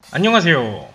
안녕하세요.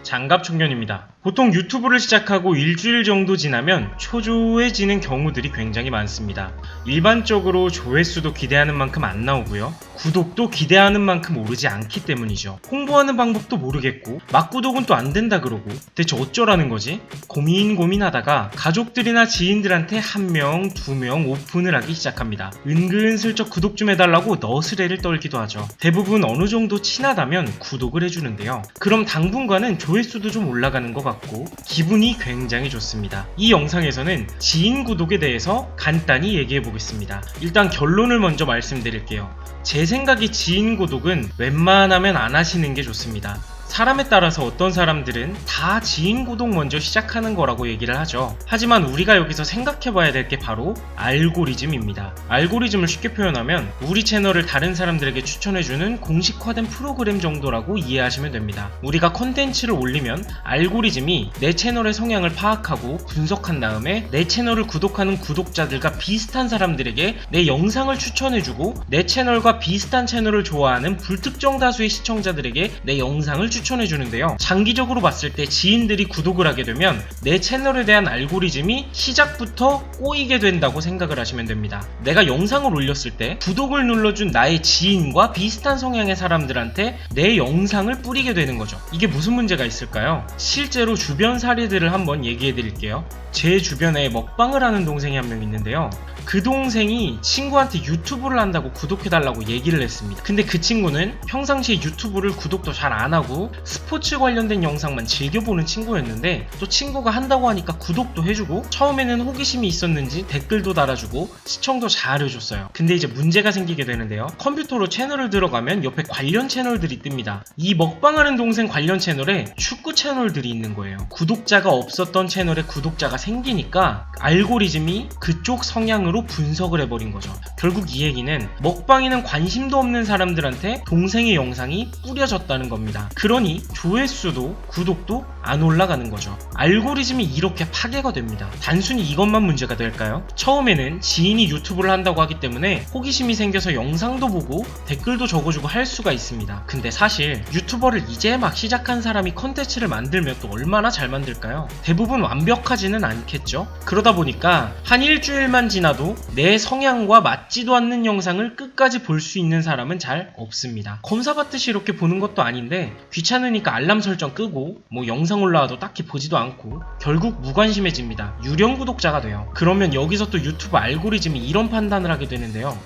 장갑청년입니다. 보통 유튜브를 시작하고 일주일 정도 지나면 초조해지는 경우들이 굉장히 많습니다. 일반적으로 조회수도 기대하는 만큼 안 나오고요. 구독도 기대하는 만큼 오르지 않기 때문이죠. 홍보하는 방법도 모르겠고 막구독은 또 안 된다 그러고 대체 어쩌라는 거지? 고민하다가 가족들이나 지인들한테 1명, 2명 오픈을 하기 시작합니다. 은근슬쩍 구독 좀 해달라고 너스레를 떨기도 하죠. 대부분 어느 정도 친하다면 구독을 해주는데요. 그럼 당분간은 조회수도 좀 올라가는 것 같고 기분이 굉장히 좋습니다. 이 영상에서는 지인 구독에 대해서 간단히 얘기해 보겠습니다. 일단 결론을 먼저 말씀드릴게요. 제 생각에 지인 구독은 웬만하면 안 하시는 게 좋습니다. 사람에 따라서 어떤 사람들은 다 지인 구독 먼저 시작하는 거라고 얘기를 하죠. 하지만 우리가 여기서 생각해봐야 될 게 바로 알고리즘입니다. 알고리즘을 쉽게 표현하면 우리 채널을 다른 사람들에게 추천해주는 공식화된 프로그램 정도라고 이해하시면 됩니다. 우리가 컨텐츠를 올리면 알고리즘이 내 채널의 성향을 파악하고 분석한 다음에 내 채널을 구독하는 구독자들과 비슷한 사람들에게 내 영상을 추천해주고 내 채널과 비슷한 채널을 좋아하는 불특정 다수의 시청자들에게 내 영상을 추천해주는데요. 장기적으로 봤을 때 지인들이 구독을 하게 되면 내 채널에 대한 알고리즘이 시작부터 꼬이게 된다고 생각을 하시면 됩니다. 내가 영상을 올렸을 때 구독을 눌러준 나의 지인과 비슷한 성향의 사람들한테 내 영상을 뿌리게 되는 거죠. 이게 무슨 문제가 있을까요? 실제로 주변 사례들을 한번 얘기해 드릴게요. 제 주변에 먹방을 하는 동생이 한 명 있는데요. 그 동생이 친구한테 유튜브를 한다고 구독해달라고 얘기를 했습니다. 근데 그 친구는 평상시에 유튜브를 구독도 잘 안하고 스포츠 관련된 영상만 즐겨보는 친구였는데 또 친구가 한다고 하니까 구독도 해주고 처음에는 호기심이 있었는지 댓글도 달아주고 시청도 잘 해줬어요. 근데 이제 문제가 생기게 되는데요. 컴퓨터로 채널을 들어가면 옆에 관련 채널들이 뜹니다. 이 먹방하는 동생 관련 채널에 축구 채널들이 있는 거예요. 구독자가 없었던 채널에 구독자가 생기니까 알고리즘이 그쪽 성향으로 분석을 해버린 거죠. 결국 이 얘기는 먹방에는 관심도 없는 사람들한테 동생의 영상이 뿌려졌다는 겁니다. 그러니 조회수도 구독도 안 올라가는 거죠. 알고리즘이 이렇게 파괴가 됩니다. 단순히 이것만 문제가 될까요? 처음에는 지인이 유튜브를 한다고 하기 때문에 호기심이 생겨서 영상도 보고 댓글도 적어주고 할 수가 있습니다. 근데 사실 유튜버를 이제 막 시작한 사람이 컨텐츠를 만들면 또 얼마나 잘 만들까요? 대부분 완벽하지는 않겠죠? 그러다 보니까 한 일주일만 지나도 내 성향과 맞지도 않는 영상을 끝까지 볼 수 있는 사람은 잘 없습니다. 검사받듯이 이렇게 보는 것도 아닌데 귀찮으니까 알람 설정 끄고 영상 올라와도 딱히 보지도 않고 결국 무관심해집니다. 유령 구독자가 돼요. 그러면 여기서 또 유튜브 알고리즘이 이런 판단을 하게 되는데요.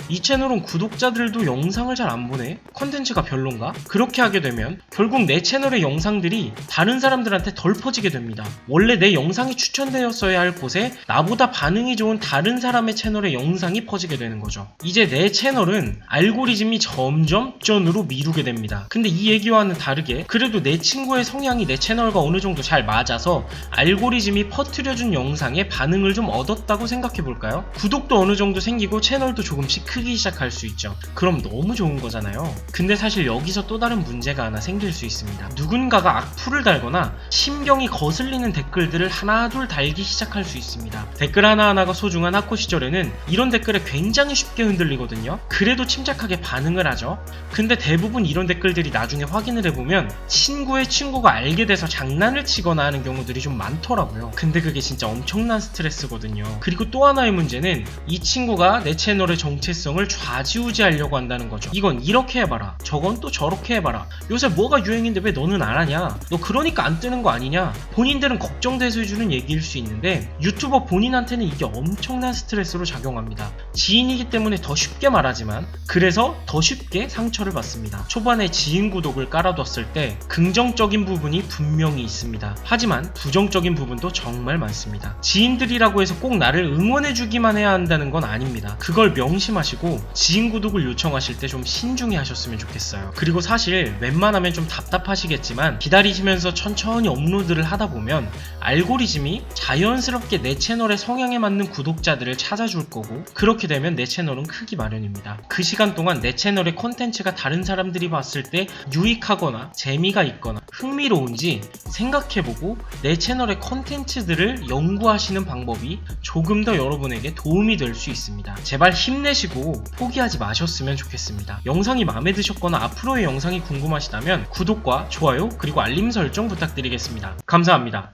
이 채널은 구독자들도 영상을 잘 안 보네? 컨텐츠가 별론가? 그렇게 하게 되면 결국 내 채널의 영상들이 다른 사람들한테 덜 퍼지게 됩니다. 원래 내 영상이 추천되었어야 할 곳에 나보다 반응이 좋은 다른 사람의 채널의 영상이 퍼지게 되는 거죠. 이제 내 채널은 알고리즘이 점점 전으로 미루게 됩니다. 근데 이 얘기와는 다르게 그래도 내 친구의 성향이 내 채널과 어느 정도 잘 맞아서 알고리즘이 퍼뜨려준 영상에 반응을 좀 얻었다고 생각해볼까요? 구독도 어느 정도 생기고 채널도 조금씩 크기 시작할 수 있죠. 그럼 너무 좋은 거잖아요. 근데 사실 여기서 또 다른 문제가 하나 생길 수 있습니다. 누군가가 악플을 달거나 심경이 거슬리는 댓글들을 하나둘 달기 시작할 수 있습니다. 댓글 하나하나가 소중한 학교 시절에는 이런 댓글에 굉장히 쉽게 흔들리거든요. 그래도 침착하게 반응을 하죠. 근데 대부분 이런 댓글들이 나중에 확인을 해보면 친구의 친구가 알게 돼서 장난을 치거나 하는 경우들이 좀 많더라고요. 근데 그게 진짜 엄청난 스트레스거든요. 그리고 또 하나의 문제는 이 친구가 내 채널의 정체성을 좌지우지하려고 한다는 거죠. 이건 이렇게 해봐라, 저건 또 저렇게 해봐라, 요새 뭐가 유행인데 왜 너는 안 하냐, 너 그러니까 안 뜨는 거 아니냐. 본인들은 걱정돼서 해주는 얘기일 수 있는데 유튜버 본인한테는 이게 엄청난 스트레스로 작용합니다. 지인이기 때문에 더 쉽게 말하지만 그래서 더 쉽게 상처를 받습니다. 초반에 지인 구독을 깔아뒀을 때 긍정적인 부분이 분명히 있습니다. 하지만 부정적인 부분도 정말 많습니다. 지인들이라고 해서 꼭 나를 응원해주기만 해야 한다는 건 아닙니다. 그걸 명심하시고 지인 구독을 요청하실 때 좀 신중히 하셨으면 좋겠어요. 그리고 사실 웬만하면 좀 답답하시겠지만 기다리시면서 천천히 업로드를 하다 보면 알고리즘이 자연스럽게 내 채널의 성향에 맞는 구독자들을 찾아줄 거고 그렇게 되면 내 채널은 크기 마련입니다. 그 시간 동안 내 채널의 콘텐츠가 다른 사람들이 봤을 때 유익하거나 재미가 있거나 흥미로운지 생각해보고 내 채널의 콘텐츠들을 연구하시는 방법이 조금 더 여러분에게 도움이 될 수 있습니다. 제발 힘내시고 마시고 포기하지 마셨으면 좋겠습니다. 영상이 마음에 드셨거나 앞으로의 영상이 궁금하시다면 구독과 좋아요 그리고 알림 설정 부탁드리겠습니다. 감사합니다.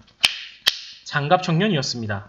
장갑청년이었습니다.